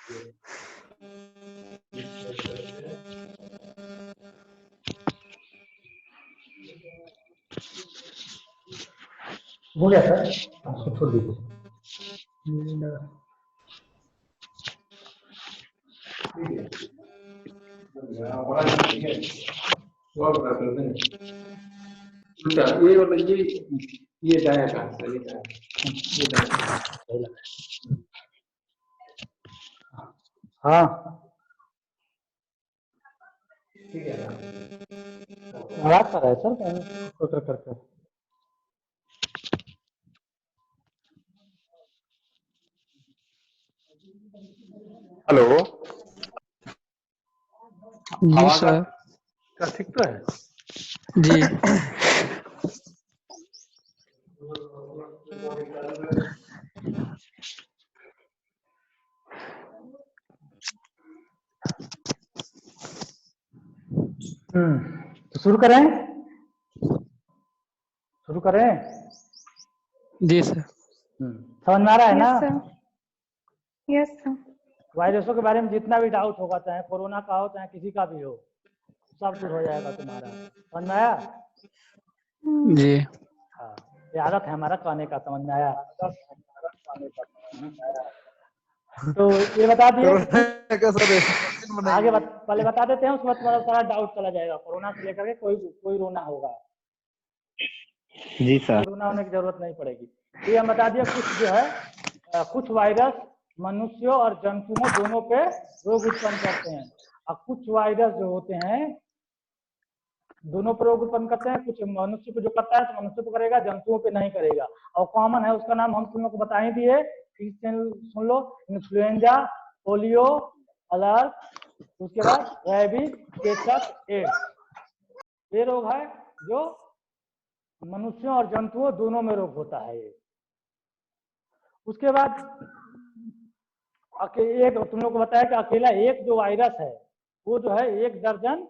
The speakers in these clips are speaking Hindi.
हो गया सर, उसको छोड़ दीजिए। ये वाला ये जाया कहाँ से, ये जाया हाँ ठीक है ना, आवाज कर रहा है सर करके। हेलो जी सर। क्या ठीक तो है? जी तो शुरू करें? जी सर। समझ में आ रहा है ना? Yes sir. वायरसों के बारे में जितना भी डाउट होगा, चाहे कोरोना का हो चाहे किसी का भी हो, सब दूर हो जाएगा तुम्हारा। समझ में आया? जी हाँ, ये आदत है हमारा कहने का। समझ में आया? तो ये बता दिए आगे पहले बता देते हैं, उसके बाद तुम्हारा सारा डाउट चला जाएगा। कोरोना से लेकर के कोई रोना होगा। जी सर। रोना होने की जरूरत नहीं पड़ेगी। तो ये हम बता दिया, कुछ जो है कुछ वायरस मनुष्यों और जंतुओं दोनों पे रोग उत्पन्न करते हैं, और कुछ वायरस जो होते हैं दोनों पर रोग उत्पन्न करते हैं। कुछ मनुष्य पे जो करता है तो मनुष्य पे करेगा, जंतुओं पे नहीं करेगा। और कॉमन है, उसका नाम हम तुम लोग को बता ही दिए, सुन लो। इन्फ्लुएंजा, पोलियो, अलर्ट, उसके बाद रैबीज, चेचक, एड्स। ये रोग है जो मनुष्यों और जंतुओं दोनों में रोग होता है। ये उसके बाद एक तुम लोग को बताया कि अकेला एक जो वायरस है वो जो है 1 दर्जन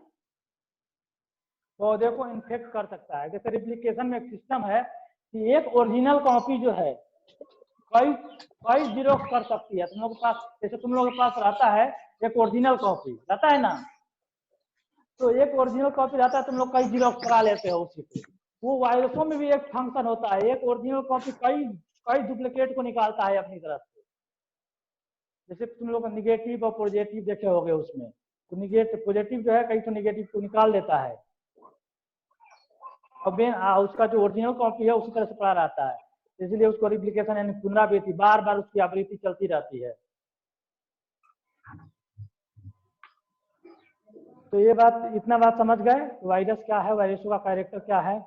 पौधे को इन्फेक्ट कर सकता है। जैसे रिप्लिकेशन में एक सिस्टम है कि एक ओरिजिनल कॉपी जो है कई जीरोक्स कर सकती है। तुम लोग के पास, जैसे तुम लोग के पास रहता है एक ओरिजिनल कॉपी रहता है ना, तो एक ओरिजिनल कॉपी रहता है, तुम लोग कई जीरोक्स करा लेते हो उसी पे। वो वायरसों में भी एक फंक्शन होता है, एक ओरिजिनल कॉपी कई डुप्लीकेट को निकालता है अपनी तरफ से। जैसे तुम लोग निगेटिव और पॉजिटिव देखे होंगे उसमें, तो निगेटिव पॉजिटिव जो है कई तो निगेटिव को निकाल देता है, और उसका जो ओरिजिनल कॉपी है उसी तरह से पड़ा रहता है। इसलिए उसको रिप्लिकेशन यानी पुनरावृत्ति, बार बार उसकी आवृत्ति चलती रहती है। तो ये बात, इतना बात समझ गए वायरस क्या है, वायरसों का कैरेक्टर क्या है?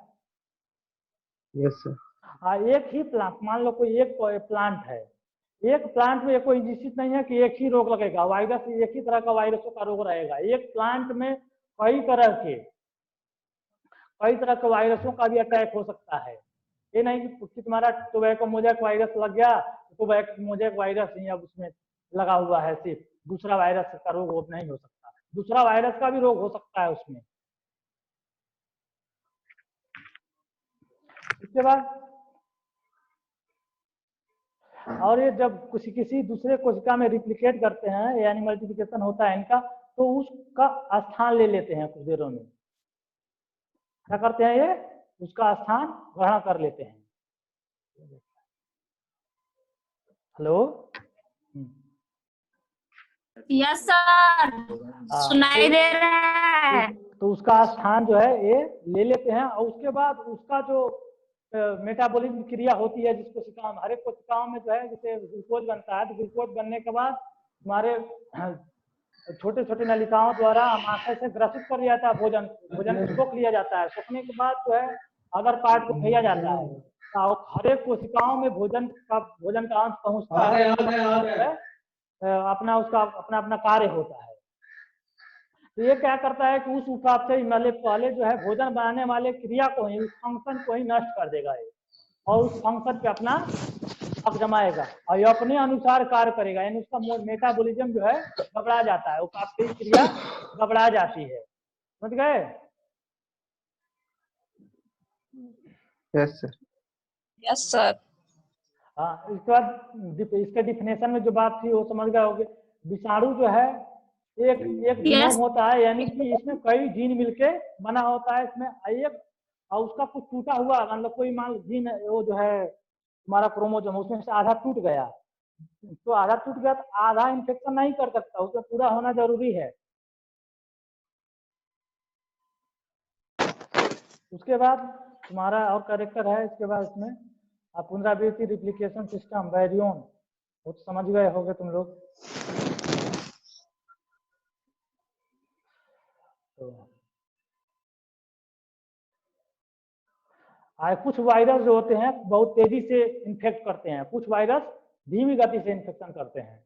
Yes sir. हाँ, एक ही प्लांट, मान लो कोई एक प्लांट है, एक प्लांट में कोई निश्चित नहीं है कि एक ही रोग लगेगा। वायरस एक ही तरह का वायरसों का रोग रहेगा। एक प्लांट में कई तरह के वायरसों का भी अटैक हो सकता है। ये नहीं कि तुम्हारा टोबैको मोजैक वायरस लग गया, टोबैको मोजैक वायरस ही अब उसमें लगा हुआ है, सिर्फ दूसरा वायरस का रोग नहीं हो सकता। दूसरा वायरस का भी रोग हो सकता है उसमें। इसके बाद और ये जब किसी दूसरे कोशिका में रिप्लिकेट करते हैं यानी मल्टीप्लिकेशन होता है इनका, तो उसका स्थान ले लेते हैं कुछ देरों में। क्या करते हैं ये? उसका स्थान ग्रहण कर लेते हैं। हेलो, यस सर, सुनाई दे रहा है। तो उसका स्थान जो है ये ले लेते हैं, और उसके बाद उसका जो मेटाबॉलिज्म क्रिया होती है जिस कोशिकाओं में, हर एक कोशिकाओं में जो है, जैसे ग्लूकोज बनता है, तो ग्लूकोज बनने के बाद हमारे छोटे छोटे नलिकाओं द्वारा आमाशय से ग्रसित कर लिया जाता है, भोजन को सोख लिया जाता है। सोखने के बाद जो है अदर पार्ट को भेजा जाता है, तो हर एक कोशिकाओं में भोजन का अंश पहुंचता है, अपना उसका अपना अपना कार्य होता है। तो ये क्या करता है कि उस उपापचय पहले जो है भोजन बनाने वाले क्रिया को ही, उस फंक्शन को ही नष्ट कर देगा ये, और उस फंक्शन पे अपना हक जमाएगा और ये अपने अनुसार कार्य करेगा। यानी उसका मेटाबॉलिज्म जो है गबड़ा जाता है, उपापचय क्रिया गबड़ा जाती है। समझ गए? Yes sir. Yes sir. हाँ, इसके बाद इसके डिफिनेशन में जो बात थी वो समझ गए होगे। विषाणु जो है एक Yes. जीनोम होता है, यानी कि इसमें कई जीन मिलके बना होता है। इसमें एक और उसका कुछ टूटा हुआ, मतलब कोई मान जीन वो जो है हमारा क्रोमोसोम, उसमें से आधा टूट गया, तो आधा टूट गया तो आधा इन्फेक्शन नहीं कर सकता, उसमें पूरा होना जरूरी है। उसके बाद तुम्हारा और कैरेक्टर है, इसके बाद इसमें पुनरावृत्ति रिप्लिकेशन सिस्टम वैरियन, वो तो समझ गए होगे तुम लोग। तो कुछ वायरस जो होते हैं बहुत तेजी से इन्फेक्ट करते हैं, कुछ वायरस धीमी गति से इन्फेक्शन करते हैं।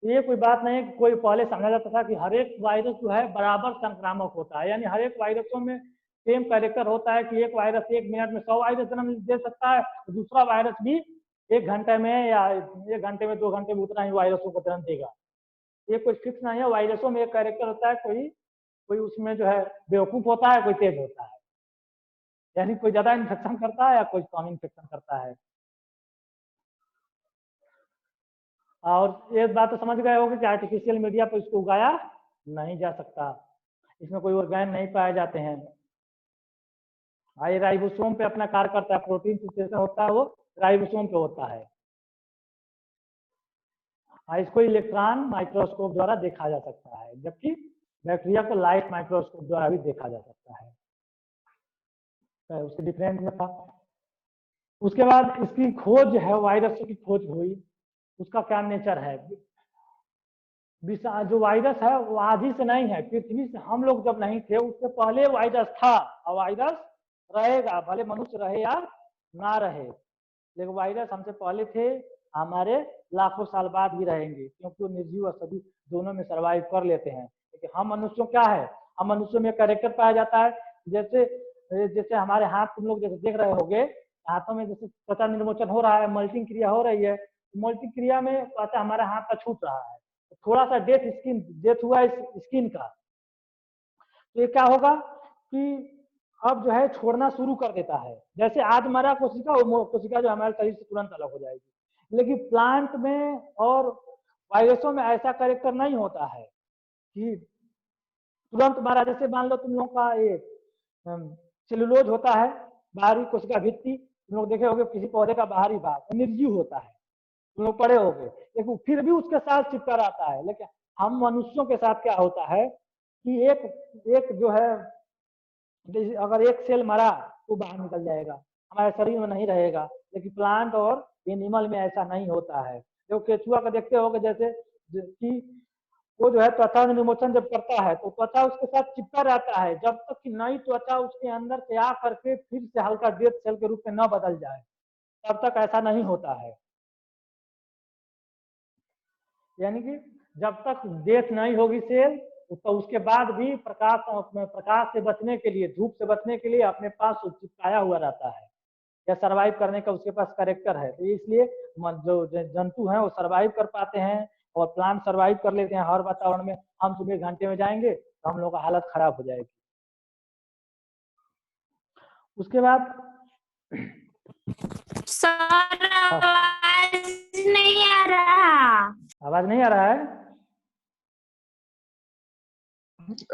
तो ये कोई बात नहीं है कि कोई पहले समझा जाता था कि हर एक वायरस जो है बराबर संक्रामक होता है, यानी हर एक वायरसों में सेम कैरेक्टर होता है कि एक वायरस 1 मिनट में 100 वायरस जन्म दे सकता है, दूसरा वायरस भी 1 घंटे में या 1 घंटे में 2 घंटे में उतना ही वायरसों को जन्म देगा। ये कोई फिक्स नहीं है, वायरसों में एक कैरेक्टर होता है, कोई उसमें जो है बेवकूफ होता है, कोई तेज होता है, यानी कोई ज्यादा इन्फेक्शन करता है या कोई कम इन्फेक्शन करता है। और एक बात तो समझ गए होंगे कि आर्टिफिशियल मीडिया पर इसको उगाया नहीं जा सकता, इसमें कोई ऑर्गेन नहीं पाए जाते हैं। ये राइबोसोम पे अपना कार्य करता है, प्रोटीन सिंथेसिस होता है वो राइबोसोम पे होता है। इसको इलेक्ट्रॉन माइक्रोस्कोप द्वारा देखा जा सकता है, जबकि बैक्टीरिया को लाइट माइक्रोस्कोप द्वारा भी देखा जा सकता है। उसके डिफरेंस में था। उसके बाद इसकी खोज है, वायरस की खोज हुई, उसका क्या नेचर है। जो वायरस है वो आज ही से नहीं है, पृथ्वी से हम लोग जब नहीं थे उससे पहले वायरस था, और वायरस रहेगा, भले मनुष्य रहे या ना रहे, लेकिन वायरस हमसे पहले थे, हमारे लाखों साल बाद भी रहेंगे, क्योंकि वो निर्जीव और सभी दोनों में सर्वाइव कर लेते हैं। लेकिन हम मनुष्यों क्या है, हम मनुष्यों में कैरेक्टर पाया जाता है, जैसे हमारे हाथ तुम लोग जैसे देख रहे होगे, हाथों में जैसे त्वचा निर्मोचन हो रहा है, मल्टिंग क्रिया हो रही है, मल्टिंग क्रिया में त्वचा हमारे हाथ का छूट रहा है, थोड़ा सा डेथ हुआ इस स्किन का, तो ये क्या होगा कि अब जो है छोड़ना शुरू कर देता है। जैसे आज मरा कोशिका, वो कोशिका जो हमारे शरीर से तुरंत अलग हो जाएगी। लेकिन प्लांट में और वायरसों में ऐसा कैरेक्टर नहीं होता है कि तुरंत मारा। जैसे मान लो तुम लोग का ये सेलुलोज होता है, बाहरी कोशिका भित्ति, तुम लोग देखे होगे किसी पौधे का बाहरी भाग निर्जीव होता है, तुम लोग पढ़े होगे, लेकिन फिर भी उसके साथ चिपका रहता है। लेकिन हम मनुष्यों के साथ क्या होता है कि एक जो है, अगर एक सेल मरा तो बाहर निकल जाएगा, हमारे शरीर में नहीं रहेगा। लेकिन प्लांट और एनिमल में ऐसा नहीं होता है। जो केचुआ का देखते होगे, जैसे कि वो जो है त्वचा निर्मोचन जब करता है तो त्वचा उसके साथ चिपका रहता है, जब तक कि नई त्वचा उसके अंदर से आ करके फिर से हल्का डेड सेल के रूप में न बदल जाए, तब तक ऐसा नहीं होता है। यानी कि जब तक डेथ नहीं होगी सेल, तो उसके बाद भी प्रकाश से बचने के लिए, धूप से बचने के लिए अपने पास चिपकाया हुआ रहता है, या सरवाइव करने का उसके पास कैरेक्टर है। तो इसलिए जो जंतु हैं वो सरवाइव कर पाते हैं, और प्लांट सरवाइव कर लेते हैं हर वातावरण में। हम सुबह 1 घंटे में जाएंगे तो हम लोग का हालत खराब हो जाएगी। उसके बाद सर आवाज नहीं आ रहा। आवाज नहीं आ रहा है?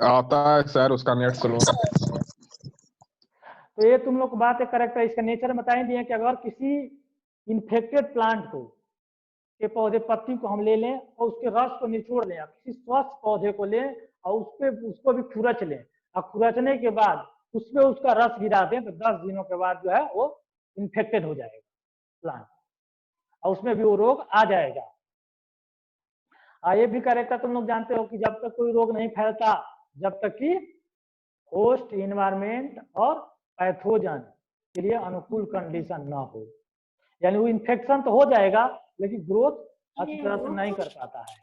आता है सर, उसका नेट स्लो। तो ये तुम लोग को बात है करेक्ट है। इसका नेचर बताए दिए कि अगर किसी इन्फेक्टेड प्लांट को के पौधे पत्ती को हम ले लें और उसके रस को निचोड़ लें, किसी स्वस्थ पौधे को लें और उसको भी खुरच लें, और खुरचने के बाद उसमें उसका रस गिरा दें, तो 10 दिनों के बाद जो है वो इन्फेक्टेड हो जाएगा प्लांट, और उसमें भी वो रोग आ जाएगा। ये भी कैरेक्टर तुम लोग जानते हो कि जब तक कोई रोग नहीं फैलता, जब तक कि होस्ट इन्वायरमेंट और पैथोजन के लिए अनुकूल कंडीशन ना हो, यानी वो इन्फेक्शन तो हो जाएगा लेकिन ग्रोथ अच्छी तरह से नहीं कर पाता है।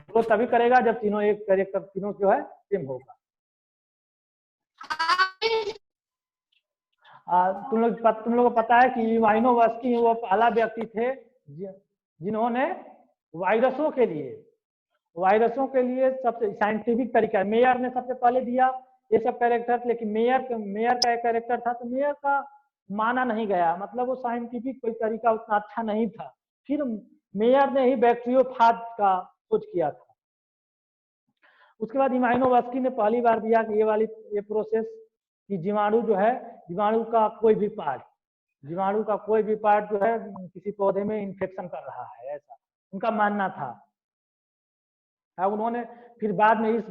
ग्रोथ तभी करेगा जब तीनों एक कैरेक्टर, तीनों जो है सेम होगा। तुम लोग को पता है कि इवानोव्स्की वो पहला व्यक्ति थे जिन्होंने वायरसों के लिए सबसे साइंटिफिक तरीका, मेयर ने सबसे पहले दिया ये सब कैरेक्टर, लेकिन मेयर का एक कैरेक्टर था तो मेयर का माना नहीं गया, मतलब वो साइंटिफिक कोई तरीका उतना अच्छा नहीं था। फिर मेयर ने ही बैक्टीरियोफाज का खोज किया था। उसके बाद इमाइनोवस्की ने पहली बार दिया कि ये प्रोसेस कि जीवाणु जो है, जीवाणु का कोई भी पार्ट जो है किसी पौधे में इन्फेक्शन कर रहा है, ऐसा उनका मानना था। उन्होंने फिर बाद में इस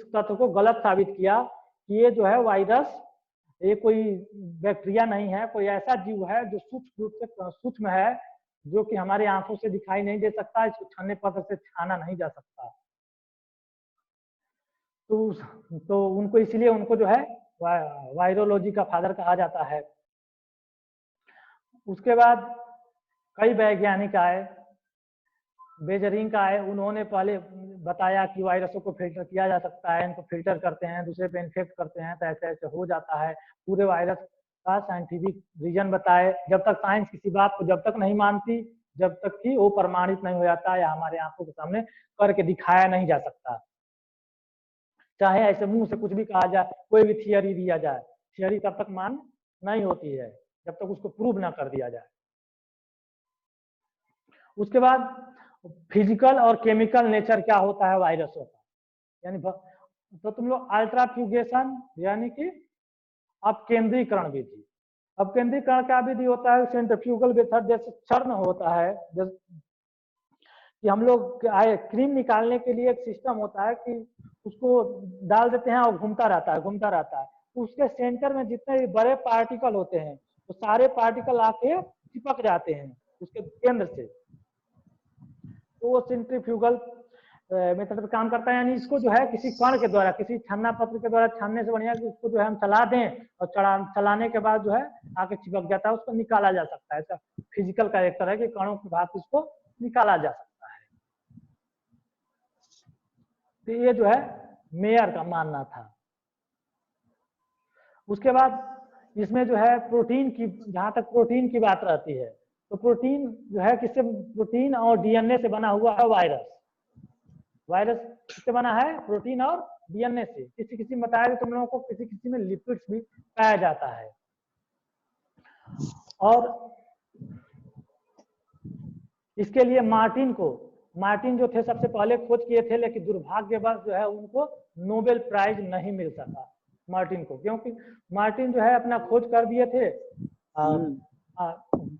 तथ्य को गलत साबित किया कि ये जो है वायरस ये कोई बैक्टीरिया नहीं है, कोई ऐसा जीव है जो सूक्ष्म रूप से सूक्ष्म है, जो कि हमारे आंखों से दिखाई नहीं दे सकता, इसको छानने पत्र से छाना नहीं जा सकता। तो उनको इसलिए उनको जो है वायरोलॉजी का फादर कहा जाता है। उसके बाद कई वैज्ञानिक आए, बेजरिंग आए, उन्होंने पहले बताया कि वायरसों को फिल्टर किया जा सकता है, इनको फिल्टर करते हैं, दूसरे पे इन्फेक्ट करते हैं तो ऐसे ऐसे हो जाता है। पूरे वायरस का साइंटिफिक रीजन बताए। जब तक साइंस किसी बात को जब तक नहीं मानती, जब तक कि वो प्रमाणित नहीं हो जाता या हमारे आंखों के सामने करके दिखाया नहीं जा सकता। चाहे ऐसे मुंह से कुछ भी कहा जाए, कोई भी थियरी दिया जाए, थियरी तब तक मान नहीं होती है जब तक उसको प्रूव ना कर दिया जाए। उसके बाद फिजिकल और केमिकल नेचर क्या होता है वायरसों का, यानी तो तुम लोग अल्ट्राफ्यूगेशन यानी कि अपकेंद्रीकरण विधि। अपकेंद्रीकरण क्या विधि होता है? सेंट्रीफ्यूगल मेथड, जैसे चर्ण होता है, कि हम लोग क्रीम निकालने के लिए एक सिस्टम होता है कि उसको डाल देते हैं और घूमता रहता है। तो उसके सेंटर में जितने भी बड़े पार्टिकल होते हैं वो सारे पार्टिकल आके चिपक जाते हैं उसके केंद्र से। तो वो सेंट्रीफ्यूगल मेथड पे काम करता है, यानी इसको जो है किसी कण के द्वारा, किसी छन्ना पत्र के द्वारा छानने से बढ़िया कि उसको जो है हम चला दें और चलाने के बाद जो है आके चिपक जाता है, उसको निकाला जा सकता है। ऐसा फिजिकल कैरेक्टर है कि कणों के भाग इसको निकाला जा सकता है। तो ये जो है मेयर का मानना था। उसके बाद इसमें जो है प्रोटीन की, जहां तक प्रोटीन की बात रहती है, तो प्रोटीन जो है किससे, प्रोटीन और डीएनए से बना हुआ है वायरस। वायरस किससे बना है? प्रोटीन और डीएनए से। किसी में बताया तुम लोगों को, किसी में लिपिड्स भी पाया जाता है। और इसके लिए मार्टिन जो थे सबसे पहले खोज किए थे, लेकिन दुर्भाग्यवश जो है उनको नोबेल प्राइज नहीं मिल सका मार्टिन को, क्योंकि मार्टिन जो है अपना खोज कर दिए थे।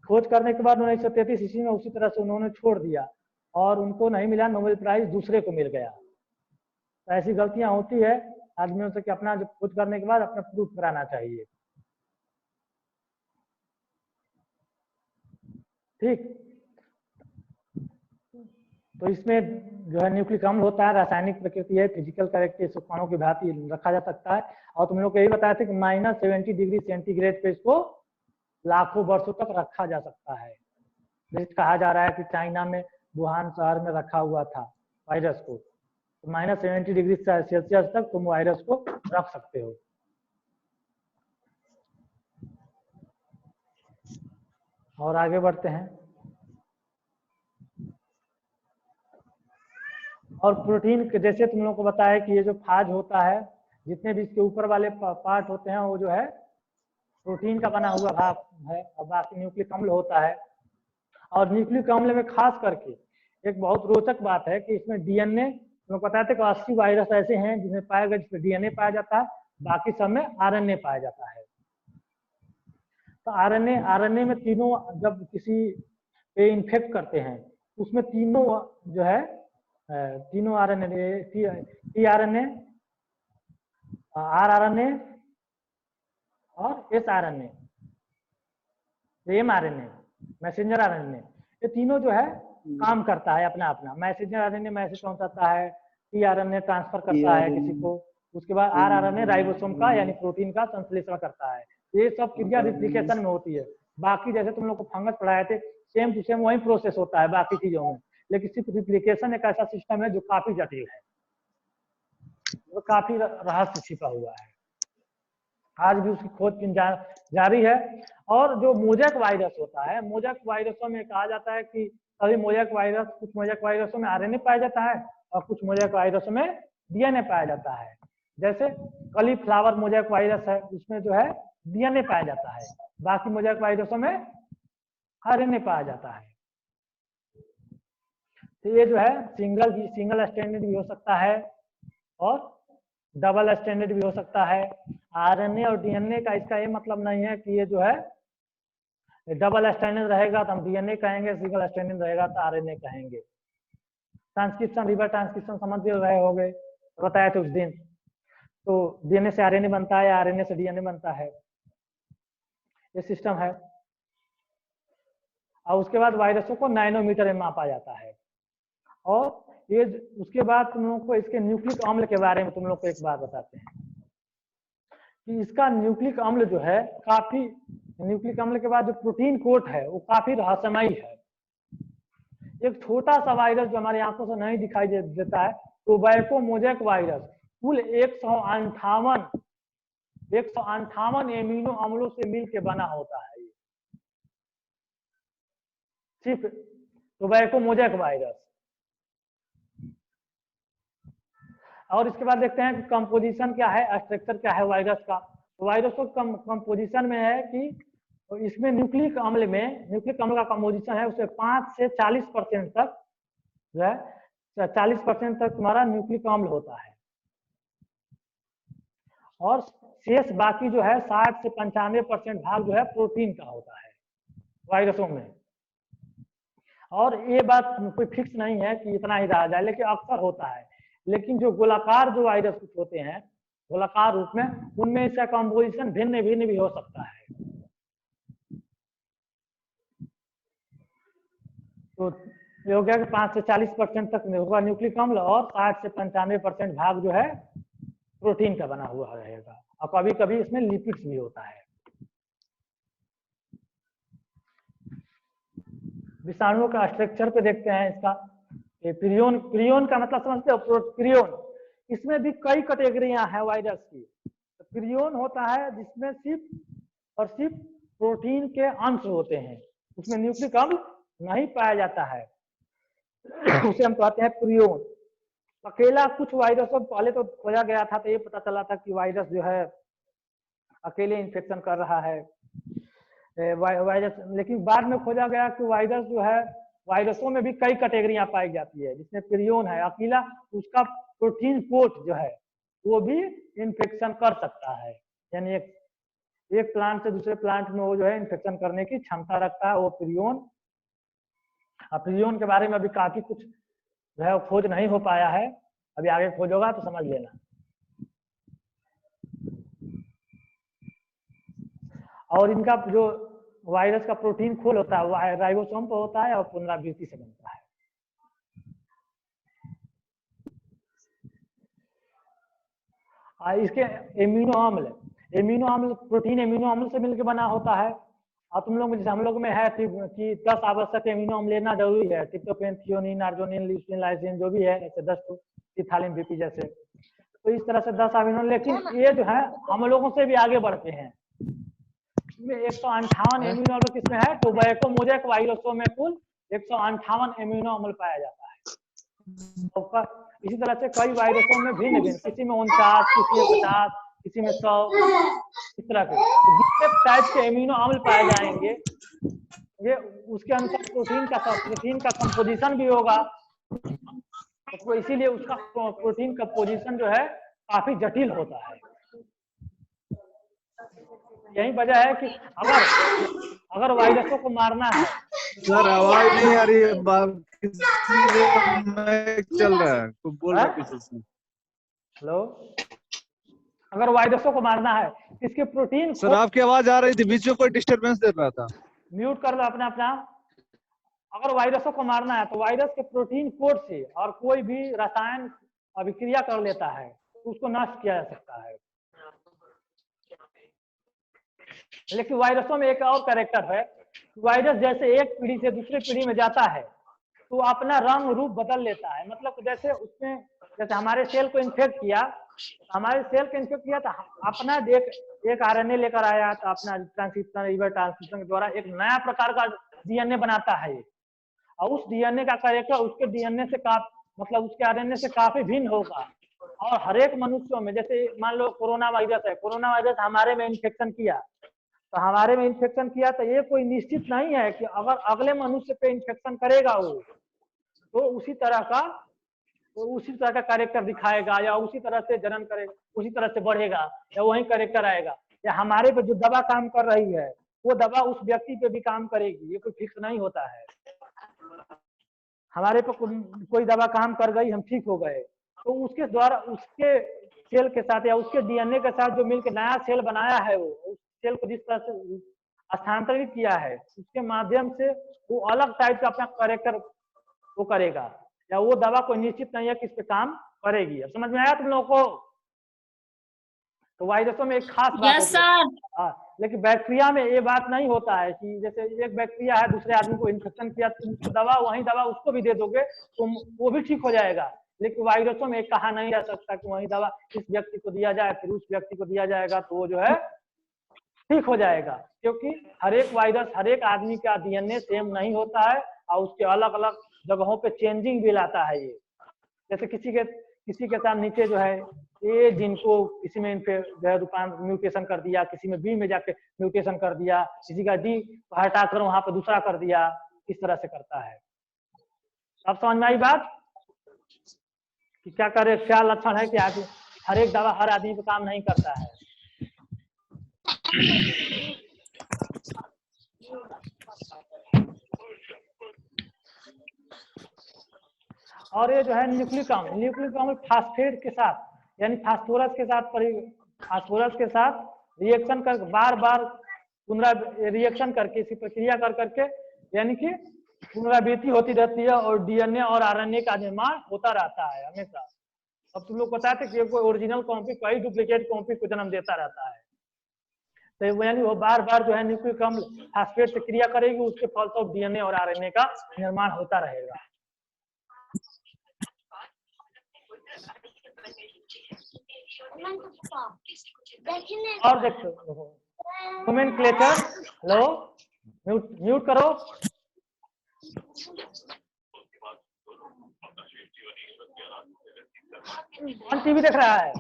खोज करने के बाद 1933 ईस्वी में उसी तरह से उन्होंने छोड़ दिया और उनको नहीं मिला नोबेल प्राइज, दूसरे को मिल गया। तो ऐसी गलतियां होती है आदमियों से कि अपना जो खोज करने के बाद अपना प्रूफ कराना चाहिए। ठीक, तो इसमें जो है न्यूक्लिक अम्ल होता है, रासायनिक प्रकृति है, फिजिकल कैरेक्टर कणों की भांति रखा जा सकता है। और तुम लोग यही बताया था कि -70 डिग्री सेंटीग्रेड पे इसको लाखों वर्षों तक रखा जा सकता है। जैसे कहा जा रहा है कि चाइना में वुहान शहर में रखा हुआ था वायरस को, तो -70 डिग्री सेल्सियस तक तुम वायरस को रख सकते हो। और आगे बढ़ते हैं। और प्रोटीन के जैसे तुम लोगों को बताया कि ये जो फाज होता है, जितने भी इसके ऊपर वाले पार्ट होते हैं वो जो है प्रोटीन का बना हुआ भाग है, और बाकी न्यूक्लिक अम्ल होता है। और न्यूक्लिक अम्ल में खास करके एक बहुत रोचक बात है कि इसमें डीएनए, तुम लोग बताते हैं कि 80 वायरस ऐसे हैं जिसमें पाया गया जिसमें डीएनए पाया जाता है, बाकी सब में आरएनए पाया जाता है। तो आरएनए में तीनों जब किसी पे इन्फेक्ट करते हैं उसमें तीनों जो है तीनों आरएनए, टीआरएनए, आरआरएनए और एसआरएनए, एमआरएनए, मैसेंजर आरएनए, ये तीनों जो है काम करता है अपना अपना। मैसेंजर आरएनए मैसेज पहुंचाता है, टीआरएनए ट्रांसफर करता है किसी को, उसके बाद आरआरएनए राइबोसोम का यानी प्रोटीन का संश्लेषण करता है। ये सब क्रिया रिप्लिकेशन में होती है। बाकी जैसे तुम लोग को फंगस पढ़ाए थे, सेम टू सेम वही प्रोसेस होता है बाकी चीजों में, लेकिन सिर्फ रिप्लिकेशन एक ऐसा सिस्टम है जो काफी जटिल है, वो काफी रहस्य छिपा हुआ है। आज भी उसकी खोज जारी है। और जो मोजैक वायरस होता है, मोजैक वायरसों में कहा जाता है कि सभी मोजैक वायरस, कुछ मोजैक वायरसों में आरएनए पाया जाता है और कुछ मोजैक वायरसों में डीएनए पाया जाता है। जैसे कॉलीफ्लावर मोजैक वायरस है, उसमें जो है डीएनए पाया जाता है, बाकी मोजैक वायरसों में आरएनए पाया जाता है। तो ये जो है सिंगल स्टैंडर्ड भी हो सकता है और डबल स्टैंडर्ड भी हो सकता है। आरएनए और डीएनए का इसका ये मतलब नहीं है कि ये जो है डबल स्टैंडर्ड रहेगा तो हम डीएनए कहेंगे, सिंगल स्टैंडर्ड रहेगा तो आरएनए कहेंगे। ट्रांसक्रिप्शन, रिवर्स ट्रांसक्रिप्शन समझ रहे होंगे, बताया था उस दिन। तो डीएनए से आरएनए बनता है, आरएनए से डीएनए बनता है, ये सिस्टम है। और उसके बाद वायरसों को नैनोमीटर में मापा जाता है। और ये उसके बाद तुम लोग को इसके न्यूक्लिक अम्ल के बारे में तुम लोग को एक बात बताते हैं कि इसका न्यूक्लिक अम्ल जो है काफी, न्यूक्लिक अम्ल के बाद जो प्रोटीन कोट है वो काफी रहस्यमयी है। एक छोटा सा वायरस जो हमारी आंखों से नहीं दिखाई देता है, टोबैको मोजैक वायरस, कुल 158 एमिनो अम्लों से मिलकर बना होता है। सिर्फ टोबैको मोजैक वायरस। और इसके बाद देखते हैं कि कंपोजिशन क्या है, स्ट्रक्चर क्या है वायरस का। वायरस को कंपोजिशन में है कि इसमें न्यूक्लिक अम्ल का कंपोजिशन है उसे 5 से 40% तक जो है, 40% तक तुम्हारा न्यूक्लिक अम्ल होता है। और शेष बाकी जो है 60 से 95% भाग जो है प्रोटीन का होता है वायरसों में। और ये बात कोई फिक्स नहीं है कि इतना ही रहा जाए, लेकिन अक्सर होता है। लेकिन जो गोलाकार जो वायरस कुछ होते हैं गोलाकार रूप में, उनमें इसका कंपोजिशन भिन्न भिन्न भी हो सकता है। तो ये हो गया कि 5 से 40% तक होगा न्यूक्लिक अम्ल और 60 से 95% भाग जो है प्रोटीन का बना हुआ रहेगा। और कभी कभी इसमें लिपिड्स भी होता है। विषाणुओं का स्ट्रक्चर पे देखते हैं इसका। प्रियोन का मतलब समझते हो, प्रियोन। इसमें भी कई कैटेगरियां हैं वायरस की। तो प्रियोन होता है जिसमें सिर्फ और सिर्फ प्रोटीन के अंश होते हैं, उसमें न्यूक्लिक अम्ल नहीं पाया जाता है, उसे हम कहते हैं प्रियोन। अकेला कुछ वायरसों पहले तो खोजा गया था तो ये पता चला था कि वायरस जो है अकेले इन्फेक्शन कर रहा है वायरस, लेकिन बाद में खोजा गया कि वायरस जो है वायरसों में भी कई कैटेगरियां पाई जाती है, जिसमें प्रियोन है अकेला, उसका प्रोटीन कोट जो है वो भी इन्फेक्शन कर सकता है। यानी एक प्लांट से दूसरे प्लांट में वो जो है इन्फेक्शन करने की क्षमता रखता है वो प्रियोन। प्रियोन के बारे में अभी काफी कुछ जो है खोज नहीं हो पाया है, अभी आगे खोज होगा तो समझ लेना। और इनका जो वायरस का प्रोटीन खोल होता है वो राइबोसोम पर होता है और पुनरावृत्ति से बनता है। इसके एमिनो अम्ल प्रोटीन एमिनो अम्ल से मिलकर बना होता है। और तुम लोग जैसे हम लोग में है कि 10 आवश्यक एमिनो अम्ल लेना जरूरी है, tryptophan, threonine, arginine, leucine, lysine जो भी है, ऐसे 10 इथाइलिन, बीपी जैसे। तो इस तरह से 10 अमीनो, लेकिन ये जो है हम लोगों से भी आगे बढ़ते हैं। इसमें 158 एमिनो अम्ल किसमें है, टोबैको मोजैक वायरसों में कुल 158 एमिनो अम्ल पाया जाता है। तो इसी तरह से कई वायरसों में भिन्न भिन्न, किसी में 49, किसी में 50, किसी में 100, इस तरह के जितने टाइप के एमिनो अम्ल पाए जाएंगे ये उसके अनुसार प्रोटीन का कंपोजिशन भी होगा। तो इसीलिए उसका प्रोटीन कंपोजिशन जो है काफी जटिल होता है। यही वजह है कि अगर वायरसों को मारना है। सर आवाज नहीं आ रही है, चल रहा है तो बोल रहा किसी से। हेलो, अगर वायरसों को मारना है इसके प्रोटीन, सर आपकी आवाज आ रही थी, बीच में कोई डिस्टरबेंस दे रहा था। म्यूट कर लो अपना। अगर वायरसों को मारना है तो वायरस के प्रोटीन कोड से और कोई भी रसायन अभिक्रिया कर लेता है तो उसको नष्ट किया जा सकता है। लेकिन वायरसों में एक और कैरेक्टर है, वायरस जैसे एक पीढ़ी से दूसरे पीढ़ी में जाता है तो अपना रंग रूप बदल लेता है। मतलब जैसे हमारे सेल को इन्फेक्ट किया तो अपना एक आरएनए लेकर आया तो अपना ट्रांसक्रिप्शन के द्वारा एक नया प्रकार का डीएनए बनाता है। और उस डीएनए का कैरेक्टर उसके डीएनए से उसके आरएनए से काफी भिन्न होगा। और हर एक मनुष्यों में, जैसे मान लो कोरोना वायरस हमारे में इन्फेक्शन किया तो ये कोई निश्चित नहीं है कि अगर अगले मनुष्य पे इन्फेक्शन करेगा वो, तो उसी तरह का कैरेक्टर दिखाएगा, या उसी तरह से जन्म करेगा, उसी तरह से बढ़ेगा, या वही कैरेक्टर आएगा। या हमारे पे जो दवा काम कर रही है वो दवा उस व्यक्ति पे भी काम करेगी, ये कोई फिक्स नहीं होता है। हमारे पे कोई दवा काम कर गई, हम ठीक हो गए, तो उसके द्वारा उसके सेल के साथ या उसके डीएनए के साथ जो मिलकर नया सेल बनाया है, वो उस सेल को जिस तरह से स्थानांतरित किया है, उसके माध्यम से वो अलग टाइप का अपना कैरेक्टर वो करेगा, या वो दवा कोई निश्चित नहीं है कि इस पे काम करेगी। अब समझ में आया तुम लोगों को? तो वायरसों में एक खास बात यस सर। लेकिन बैक्टीरिया में ये बात नहीं होता है कि जैसे एक बैक्टीरिया है, दूसरे आदमी को इन्फेक्शन किया, तुम उसको दवा वही दवा उसको भी दे दोगे तो वो भी ठीक हो जाएगा। लेकिन वायरसों में कहा नहीं जा सकता कि वही दवा इस व्यक्ति को दिया जाए फिर उस व्यक्ति को दिया जाएगा तो वो जो है ठीक हो जाएगा, क्योंकि हर एक वायरस हर एक आदमी का डीएनए सेम नहीं होता है और उसके अलग अलग जगहों पे चेंजिंग भी लाता है। ये जैसे किसी के साथ नीचे जो है ए जिनको किसी में म्यूटेशन कर दिया, किसी में बी में जाके म्यूटेशन कर दिया, किसी का डी हटाकर वहां पे दूसरा कर दिया, इस तरह से करता है। अब समझ में आई बात कि क्या करे, क्या लक्षण है कि आदमी हर एक दवा हर आदमी पे काम नहीं करता है। और ये जो है न्यूक्लिक अम्ल फास्फेट के साथ यानी फास्फोरस के साथ रिएक्शन कर बार बार रिएक्शन करके इसी प्रक्रिया कर करके यानी कि पुनरावृत्ति होती रहती है और डीएनए और आरएनए का निर्माण होता रहता है हमेशा। अब तुम लोग बताते कि कोई ओरिजिनल कॉपी कई डुप्लीकेट कॉपी को जन्म देता रहता है, तो यानी वो बार बार जो है न्यूक्लिक अम्ल फास्फेट से क्रिया करेगी, उसके फलस्वरूप डीएनए और आरएनए का निर्माण होता रहेगा। और देखो नोमेनक्लेचर, हेलो म्यूट करो। कौन टीवी देख रहा है?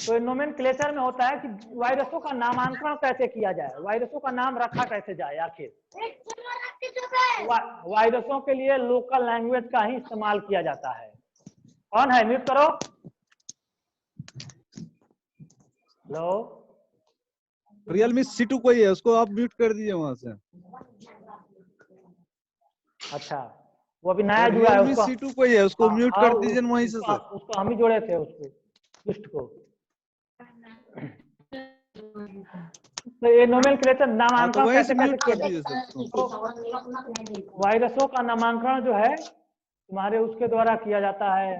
तो नोमेनक्लेचर में होता है कि वायरसों का नामांकन कैसे किया जाए, वायरसों का नाम रखा कैसे जाए। आखिर वायरसों के लिए लोकल लैंग्वेज का ही इस्तेमाल किया जाता है। कौन है? म्यूट करो। हेलो रियलमी C2 कोई है, उसको आप म्यूट कर दीजिए वहां से। अच्छा वो अभी नया जुड़ा है, रियलमी C2 कोई है, उसको म्यूट कर दीजिए वहीं से सर। उसको हम ही जोड़े थे उसको लिस्ट को। तो ये नोमेनक्लेचर नामांकन तो कैसे म्यूट कर किया दीजिए जाता है? वायरसों का नामांकन जो है तुम्हारे उसके द्वारा किया जाता है।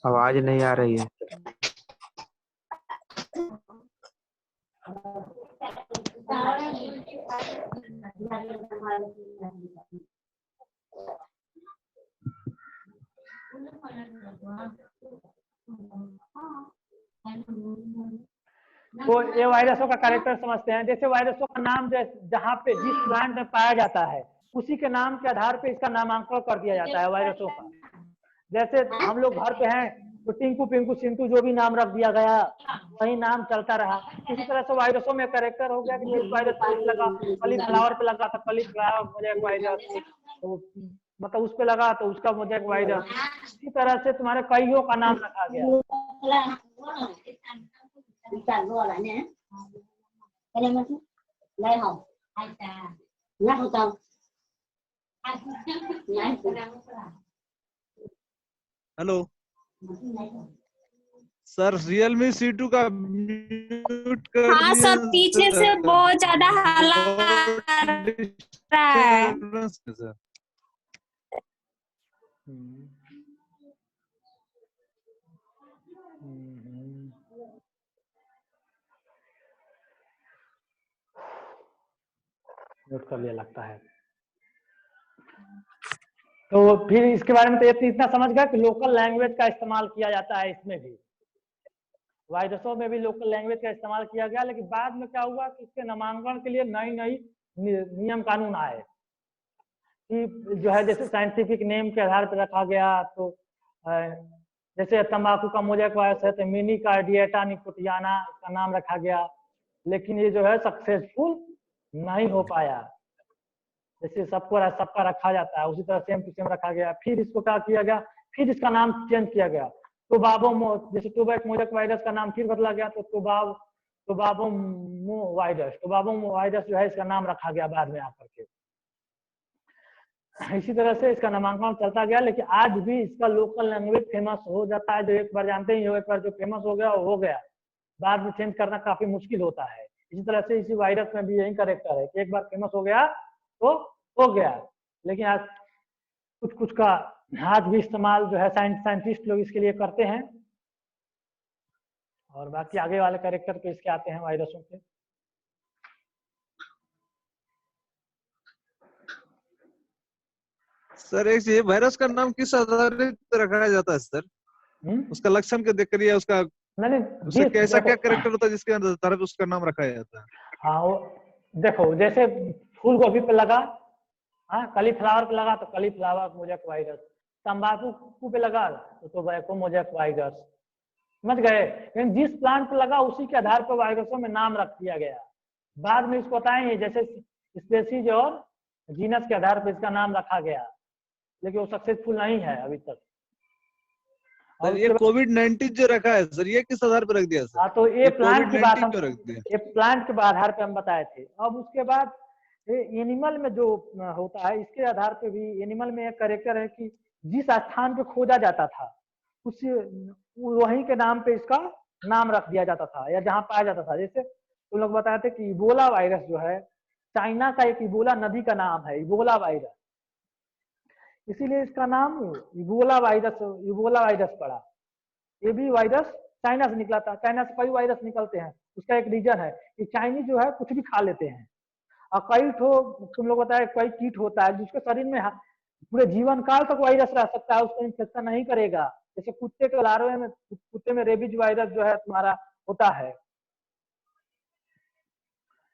आवाज नहीं आ रही है। तो ये वायरसों का कैरेक्टर समझते हैं। जैसे वायरसों का नाम जहाँ पे जिस प्लांट में पाया जाता है उसी के नाम के आधार पे इसका नामांकन कर दिया जाता है वायरसों का। जैसे हम लोग घर पे हैं तो टिंकू पिंकू सिंटू जो भी नाम रख दिया गया वही नाम चलता रहा। इसी तरह से वायरसों में कैरेक्टर हो गया कि इस वायरस पे लगा, कॉलीफ्लावर पे लगा तो कॉलीफ्लावर मोज़ेक वायरस, तो मतलब उस पे लगा तो उसका मोज़ेक वायरस। इसी तरह से तुम्हारे कईयों का नाम रखा गया। हेलो सर, रियलमी C2 का म्यूट कर हाँ दिया सर, पीछे से बहुत ज्यादा हल्ला आ रहा है। सर नोट कर लिया लगता है। तो फिर इसके बारे में तो इतना समझ गया कि लोकल लैंग्वेज का इस्तेमाल किया जाता है। इसमें भी वायरसों में भी लोकल लैंग्वेज का इस्तेमाल किया गया, लेकिन बाद में क्या हुआ कि इसके नामांकन के लिए नई नई नियम कानून आए कि जो है जैसे साइंटिफिक नेम के आधार पर रखा गया। तो जैसे तंबाकू का मोज़ेक वायरस है तो मिनी कार्डिएटा निकोटियाना का नाम रखा गया, लेकिन ये जो है सक्सेसफुल नहीं हो पाया। जैसे सबका रखा जाता है उसी तरह सेम टू सेम रखा गया। फिर इसको क्या किया गया, फिर इसका नाम चेंज किया गया। जैसे टोबैको वायरस का नाम फिर बदला गया तो टोबाबो वायरस जो है इसका नाम रखा गया बाद में आकर के। इसी तरह से इसका नामांकन चलता गया, लेकिन आज भी इसका लोकल लैंग्वेज फेमस हो जाता है। जो एक बार जानते ही हो, एक बार जो फेमस हो गया वो हो गया, बाद में चेंज करना काफी मुश्किल होता है। इसी तरह से इसी वायरस में भी यही करेक्टर है कि एक बार फेमस हो गया तो हो गया, लेकिन आज कुछ का आज भी इस्तेमाल जो है साइंटिस्ट लोग इसके लिए करते हैं। और बाकी आगे वाले कैरेक्टर पे इसके आते हैं वायरसों के। सर एक ये वायरस का नाम किस आधारित रखा जाता है सर? उसका लक्षण के देख कर या उसका नहीं कैसा क्या कैरेक्टर होता है जिसके आधार पर उसका नाम रखा जाता है? हाँ देखो, जैसे फूल गोभी पे लगा, हाँ कलीफ्लावर पे लगा तो कलीफ्लावर मोज़ेक वायरस, तंबाकू पे लगा तो टोबैको मोज़ेक वायरस, समझ गए। लेकिन जिस प्लांट पे लगा उसी के आधार पर वायरसों में नाम रख दिया गया। बाद में इसको बताएंगे जैसे स्पेसीज और जीनस के आधार पर इसका नाम रखा गया, लेकिन वो सक्सेसफुल नहीं है अभी तक। और ये कोविड-19 जो रखा है सर, ये किस आधार पर रख दिया सर? हाँ तो ये प्लांट की बात क्यों रख दिया? ये प्लांट के आधार पे हम बताए थे। अब उसके बाद एनिमल में जो होता है इसके आधार पे भी, एनिमल में एक कैरेक्टर है कि जिस स्थान पे खोजा जाता था उस वहीं के नाम पे इसका नाम रख दिया जाता था या जहाँ पाया जाता था। जैसे तुम लोग बताए थे कि इबोला वायरस जो है चाइना का एक इबोला नदी का नाम है इबोला वायरस, इसीलिए इसका नाम इबोला वायरस पड़ा। ये भी वायरस चाइना से निकला था। चाइना से कई वायरस निकलते हैं, उसका एक रीजन है कि चाइनीज जो है कुछ भी खा लेते हैं। और कई तुम लोग बताए कई कीट होता है जिसके शरीर में पूरे जीवन काल तक वायरस रह सकता है, उसको इन्फेक्शन नहीं करेगा। जैसे कुत्ते के लार्वे में, कुत्ते में रेबीज वायरस जो है तुम्हारा होता है,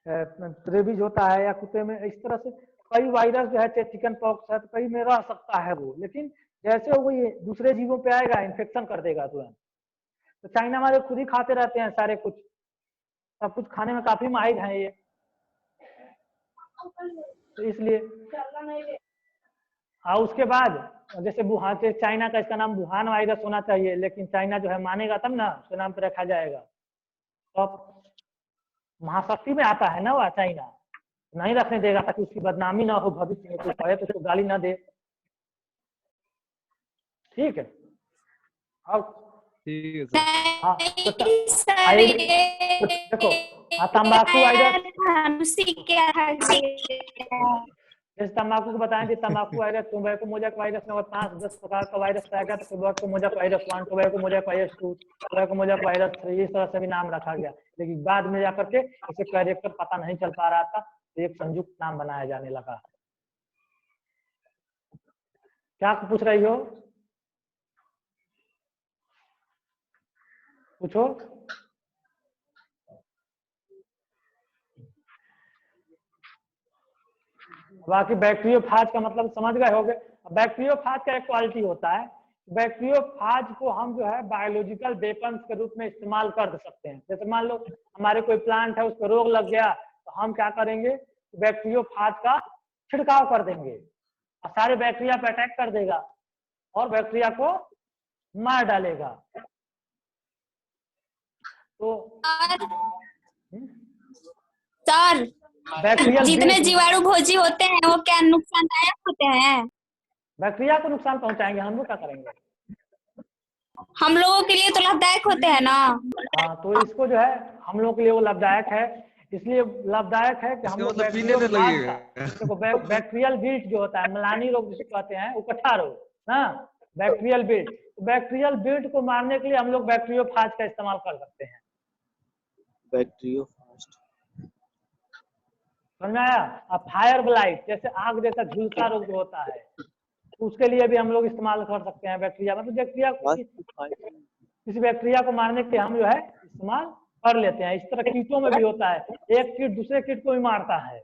रेबीज होता है, या कुत्ते में इस तरह से कई वायरस जो है, चिकन पॉक्स है तो कई में रह सकता है वो, लेकिन जैसे वो ये दूसरे जीवों पे आएगा इन्फेक्शन कर देगा तुरंत। तो चाइना वाले खुद ही खाते रहते हैं सारे कुछ, सब कुछ खाने में काफी माहिर है ये, तो इसलिए। और उसके बाद जैसे वुहान से चाइना का इसका नाम वुहान वायरस होना चाहिए, लेकिन चाइना जो है मानेगा तब ना उसके नाम पे रखा जाएगा। तो महाशक्ति में आता है ना वह चाइना, नहीं रखने देगा ताकि उसकी बदनामी ना हो, भविष्य में कोई पढ़े तो उसको गाली ना दे। ठीक है। और ठीक है सर। हाँ तो देखो तंबाकू वायरस, जैसे तंबाकू को बताएं कि तंबाकू वायरस, टोबैको मोज़ेक वायरस में 5-10 प्रकार का वायरस पाएगा, तो tobacco mosaic virus 1, tobacco mosaic virus 2, tobacco mosaic virus 3, इस तरह से भी नाम रखा गया। लेकिन बाद में जाकर के इसे कैरेक्टर पता नहीं चल पा रहा था, तो एक संयुक्त नाम बनाया जाने लगा। क्या पूछ रही हो, पूछो। बाकी बैक्टीरियोफाज का मतलब समझ गए होगे। बैक्टीरियोफाज का एक क्वालिटी होता है, बैक्टीरियोफाज को हम जो है बायोलॉजिकल वेपन्स के रूप में इस्तेमाल कर सकते हैं। जैसे मान लो हमारे कोई प्लांट है, उस पर रोग लग गया, तो हम क्या करेंगे, बैक्टीरियोफाज का छिड़काव कर देंगे और सारे बैक्टीरिया पे अटैक कर देगा और बैक्टीरिया को मार डालेगा। तो सर जितने जीवाणु भोजी होते हैं वो क्या नुकसानदायक होते हैं? बैक्टीरिया को नुकसान पहुंचाएंगे, हम लोग क्या करेंगे? हम लोगों के लिए तो लाभदायक होते हैं ना। हाँ तो इसको जो है हम लोग के लिए वो लाभदायक है, इसलिए लाभदायक है कि हम लोग बैक्टीरियल बिल्ट जो होता है, मलानी रोग जिसको कहते हैं, उकट्ठा रोग ना, बैक्टीरियल बिल्ट, बैक्टीरियल बिल्ट को मारने के लिए हम लोग बैक्टीरियोफाज का इस्तेमाल कर सकते हैं। बैक्टीरियोफाज समझ में आया? अब फायर ब्लाइट जैसे आग जैसा झुलसा रोग जो होता है, उसके लिए भी हम लोग इस्तेमाल कर सकते हैं बैक्टीरिया, मतलब बैक्टीरिया किसी बैक्टीरिया को मारने के लिए हम जो है इस्तेमाल कर लेते हैं। इस तरह कीटों में भी होता है, एक कीट दूसरे कीट को भी मारता है,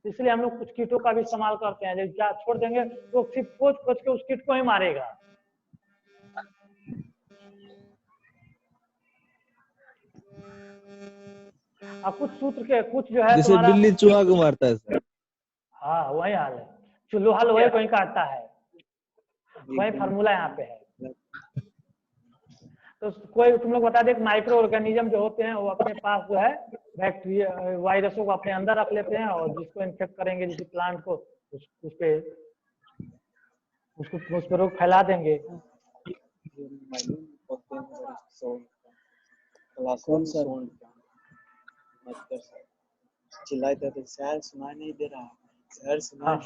इसलिए हम लोग कुछ कीटों का भी इस्तेमाल करते हैं। जब क्या छोड़ देंगे तो सिर्फ खोज के उस कीट को ही मारेगा। कुछ सूत्र के कुछ जो है जैसे तुम्हारा, बिल्ली चूहा को मारता है सर। हाँ वही हाल है, चूहा लोहे को ही काटता है, वही फार्मूला यहाँ पे है। तो कोई तुम लोग बता दे, माइक्रो ऑर्गेनिज्म जो होते हैं वो अपने पास जो है बैक्टीरिया वायरसों को अपने अंदर रख लेते हैं, और जिसको इन्फेक्ट करेंगे जिस प्लांट को उस पे रोग फैला देंगे। चिल्लाए तो शहर सुनाई नहीं दे रहा, शहर सुनाई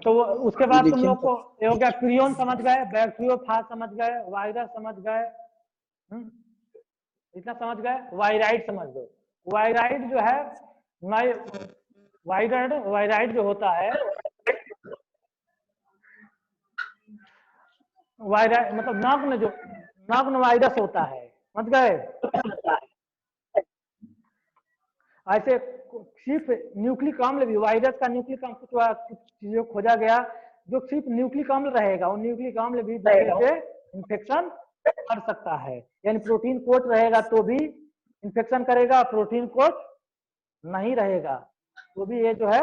तो उसके बाद तुम लोग को ये हो गया, प्रियन समझ गए, बैक्टीरियोफाज समझ गए, वायरस समझ गए, इतना समझ गए। वायराइड समझ दो। वायराइड जो है, वायराइड जो होता है, वायराइड मतलब नग्न वायरस होता है, समझ गए। ऐसे सिर्फ न्यूक्लिक अम्ल भी, वायरस का न्यूक्लिक अम्ल कुछ चीजों खोजा गया जो सिर्फ न्यूक्लिक अम्ल रहेगा, वो न्यूक्लिक अम्ल भी से इन्फेक्शन कर सकता है। यानी प्रोटीन कोट रहेगा तो भी इन्फेक्शन करेगा, प्रोटीन कोट नहीं रहेगा तो भी ये जो है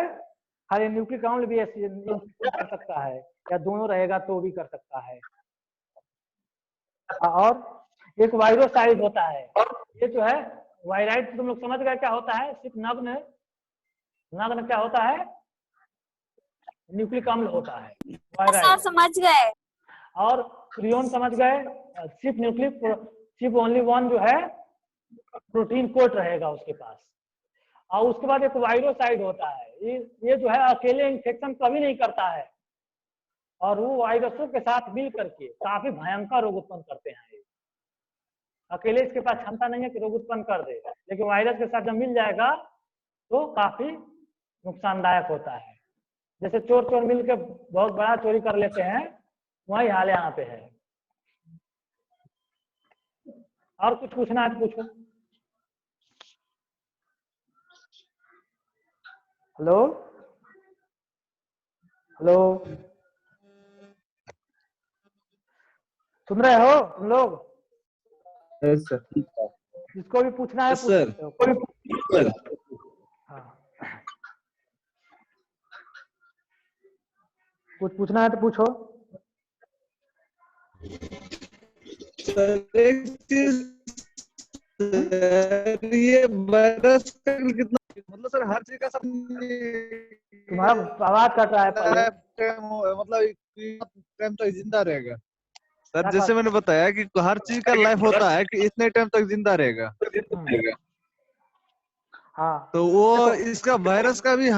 खाली न्यूक्लिक अम्ल भी कर सकता है, या दोनों रहेगा तो भी कर सकता है। और एक वायरोसाइड होता है, ये जो है वायराइड तुम लोग समझ गए क्या होता है। सिर्फ नग्न क्या होता है, न्यूक्लिक अम्ल होता है वायराइड। समझ गए। और प्रियन समझ गए, सिर्फ ओनली वन जो है प्रोटीन कोट रहेगा उसके पास। और उसके बाद एक वायरोसाइड होता है, ये जो है अकेले इन्फेक्शन कभी नहीं करता है, और वो वायरसों के साथ मिल करके काफी भयंकर रोग उत्पन्न करते हैं। अकेले इसके पास क्षमता नहीं है कि रोग उत्पन्न कर दे, लेकिन वायरस के साथ जब मिल जाएगा तो काफी नुकसानदायक होता है। जैसे चोर मिलकर बहुत बड़ा चोरी कर लेते हैं, वही हाल यहाँ पे है। और कुछ पूछना है तो पूछो। हेलो हेलो, सुन रहे हो तुम लोग? जिसको भी पूछना है पूछ सकते हो। हाँ, कुछ पूछना है तो पूछो। ये वायरस कितना, मतलब सर हर चीज का सब तुम्हारा आवाज कट रहा है पहले। मतलब टाइम तक जिंदा रहेगा सर। जैसे मैंने बताया कि हर चीज का लाइफ होता है कि इतने टाइम तक जिंदा रहेगा। हाँ, तो वो इसका वायरस का भी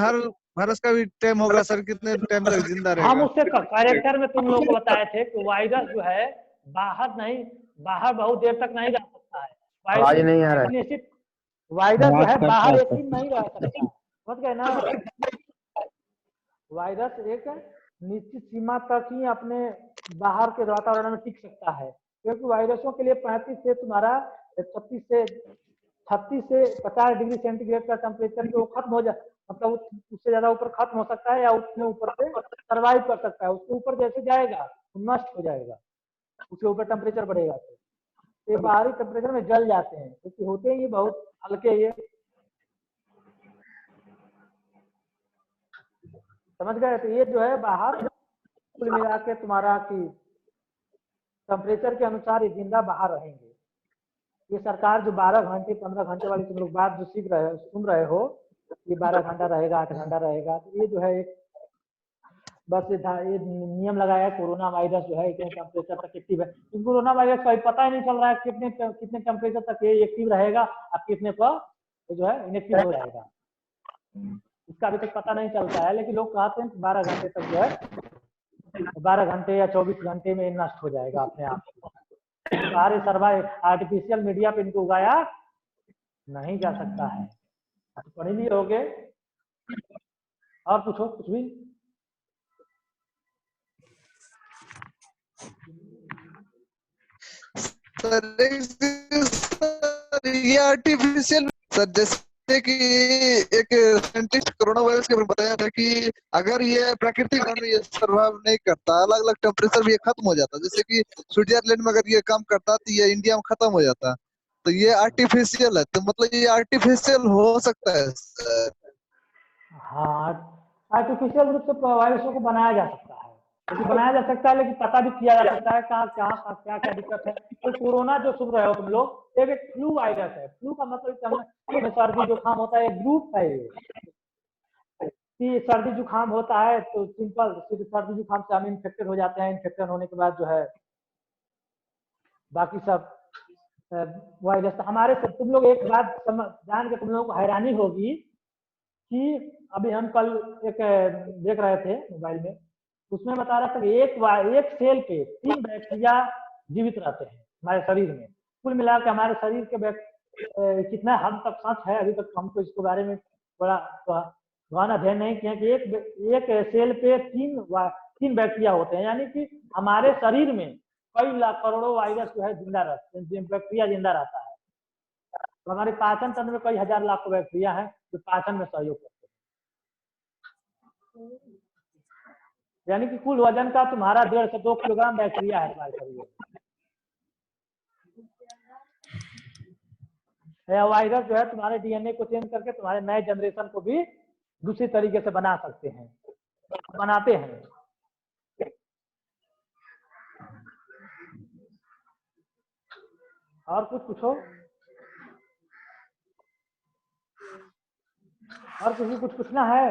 टाइम होगा सर, कितने टाइम तक जिंदा रहेगा। हम उससे कैरेक्टर में तुम लोग को बताए थे कि वायरस जो है बाहर बहुत देर तक नहीं रह सकता है। आवाज नहीं आ रहा है। निश्चित वायरस जो है बाहर एक दिन नहीं रह सकता, समझ गए ना। वायरस एक निश्चित सीमा तक ही अपने बाहर के वातावरण में टिक सकता है, क्योंकि वायरसों के लिए 35 से तुम्हारा 36 से 50 डिग्री सेंटीग्रेड का टेम्परेचर जो खत्म हो जाए, मतलब उससे ज्यादा ऊपर खत्म हो सकता है, या उसमें ऊपर से सर्वाइव कर सकता है। उसके ऊपर जैसे जाएगा तो नष्ट हो जाएगा, उसके ऊपर टेम्परेचर बढ़ेगा तो ये बाहरी टेम्परेचर में जल जाते हैं, क्योंकि होते हैं ये बहुत हल्के, ये समझ गए। तो ये जो है बाहर कुल मिला के तुम्हारा कि टेम्परेचर के अनुसार ये जिंदा बाहर रहेंगे। ये सरकार जो 12 घंटे 15 घंटे वाली तुम लोग बात जो सुन रहे हो, ये 12 घंटा रहेगा, 8 घंटा रहेगा, तो ये जो है एक बस ये नियम लगाया है। कोरोना वायरस जो है इतने टेम्परेचर तक एक्टिव है। कोरोना वायरस का पता ही नहीं चल रहा है कितने टेम्परेचर तक ये एक्टिव रहेगा और कितने पर जो है इनएक्टिव हो जाएगा, इसका अभी तक पता नहीं चलता है। लेकिन लोग कहते हैं 12 घंटे तक जो है 12 घंटे या 24 घंटे में नष्ट हो जाएगा अपने आप। सारे सर्वाइव आर्टिफिशियल मीडिया पे इनको उगाया नहीं जा सकता है। तो पढ़ लिए होगे। और पूछो कुछ भी। सर ये आर्टिफिशियल सर जैसे जैसे कि एक साइंटिस्ट कोरोना वायरस के बारे में बताया था कि अगर ये प्राकृतिक वन में ये सर्वाइव नहीं करता, अलग अलग टेम्परेचर में ये खत्म हो जाता। जैसे कि स्विट्जरलैंड में अगर ये काम करता तो ये इंडिया में खत्म हो जाता। तो ये आर्टिफिशियल है, तो मतलब ये आर्टिफिशियल हो सकता है सर? हाँ, आर्टिफिशियल रूप से वायरसों को बनाया जा सकता है, लेकिन बनाया जा सकता है, लेकिन पता भी किया जा सकता है कहाँ कहाँ क्या क्या दिक्कत है। तो कोरोना जो सुन रहे हो तुम लोग, एक फ्लू वायरस है। फ्लू का मतलब सर्दी जुकाम होता है, एक ग्रुप है ये कि सर्दी जुकाम होता है तो सिंपल सर्दी जुकाम से हम इन्फेक्टेड हो जाते हैं। इन्फेक्शन होने के बाद जो है बाकी सब वायरस हमारे से। तुम लोग एक बात जान के तुम लोगों को हैरानी होगी कि अभी हम कल एक देख रहे थे मोबाइल में, उसमें बता रहा था कि एक सेल पे 3 बैक्टीरिया जीवित रहते हैं हमारे शरीर में। कुल मिला के हमारे शरीर के कितना हद तक सच है अभी तक हमको इसके बारे में बड़ा गहन अध्ययन नहीं किया कि एक सेल पे 3 बैक्टीरिया होते हैं, यानी कि हमारे शरीर में कई लाख करोड़ों वायरस जो है जिंदा रहते हैं, बैक्टीरिया जिंदा रहता है। तो हमारे पाचन तंत्र में कई हजार लाखों बैक्टीरिया हैं जो पाचन में सहयोग करते हैं। यानी कि कुल वजन का तुम्हारा 1.5 से 2 किलोग्राम बैक्टीरिया है तुम्हारे शरीर में। वायरस जो है तुम्हारे डीएनए को चेंज करके तुम्हारे नए जनरेशन को भी दूसरी तरीके से बना सकते हैं, बनाते हैं। और कुछ पूछो, और किसी कुछ पूछना है?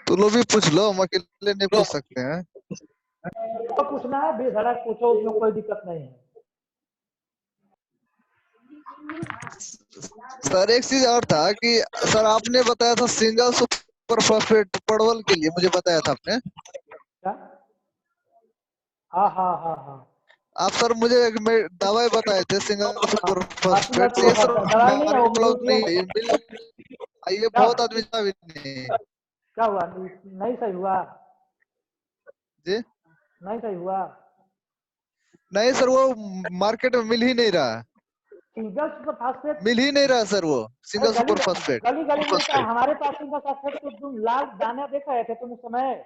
तो लो भी पूछ लो, हम अकेले नहीं पूछ सकते हैं। तो पूछना है बेधड़क पूछो, उसमें कोई दिक्कत नहीं है। सर एक चीज और था कि सर आपने बताया था सिंगल सुपर फॉस्फेट परवल के लिए, मुझे बताया था आपने क्या? हाँ हाँ हाँ हाँ, आप सर मुझे एक दवाई बताए थे सिंगल सुपर फॉस्फेट। ये सर दवाई नहीं है वो, उपलब्ध नहीं है, ये बहुत आदमी भी नहीं। क्या हुआ? नहीं सही हुआ जी नहीं सही हुआ? नहीं सर, वो मार्केट में मिल ही नहीं रहा, सिंगल सुपर फास्फेट मिल ही नहीं रहा सर वो सिंगल सुपर फॉस्फेट। गली गली मिलता है। हमारे पास सिंगल फास्फेट तो तुम लाल दाना देख रहे थे तुम उस समय।